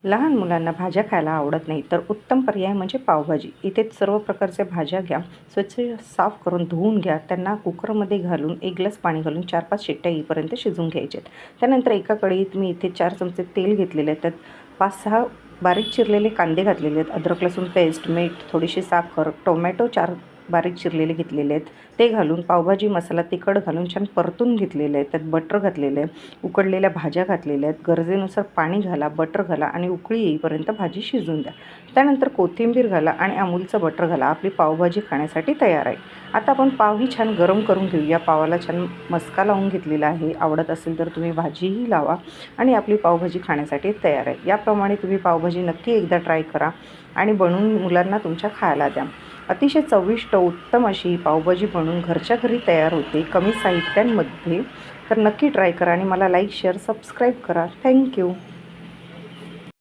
लहान मुलांना भाज्या खायला आवडत नाही तर उत्तम पर्याय म्हणजे पावभाजी. इथे सर्व प्रकारच्या भाज्या घ्या, स्वच्छ साफ करून धुवून घ्या. त्यांना कुकरमध्ये घालून 1 ग्लास पाणी घालून 4-5 शिट्ट्या येईपर्यंत शिजवून घ्यायचे आहेत. त्यानंतर एका कढईत मी इथे 4 चमचे तेल घेतलेले आहेत. त्यात 5-6 बारीक चिरलेले कांदे घातलेले आहेत, अद्रक लसूण पेस्ट, मीठ, थोडीशी साखर, टोमॅटो 4 बारीक चिरलेले घेतलेले आहेत, ते घालून पावभाजी मसाला तिखट घालून छान परतून घेतलेले आहे. त्यात बटर घातलेलं आहे, उकडलेल्या भाज्या घातलेल्या आहेत. गरजेनुसार पाणी घाला, बटर घाला आणि उकळी येईपर्यंत भाजी शिजवून द्या. त्यानंतर कोथिंबीर घाला आणि अमूलचं बटर घाला. आपली पावभाजी खाण्यासाठी तयार आहे. आता आपण पावही छान गरम करून घेऊया. पावाला छान मस्का लावून घेतलेला आहे. आवडत असेल तर तुम्ही भाजीही लावा आणि आपली पावभाजी खाण्यासाठी तयार आहे. याप्रमाणे तुम्ही पावभाजी नक्की एकदा ट्राय करा आणि बनवून मुलांना तुमच्या खायला द्या. अतिशय चविष्ट उत्तम अशी ही पावभाजी बनवून घरच्या घरी तयार होते कमी साहित्यांमध्ये. तर नक्की ट्राय करा आणि मला लाईक, शेअर, सबस्क्राईब करा. थँक्यू.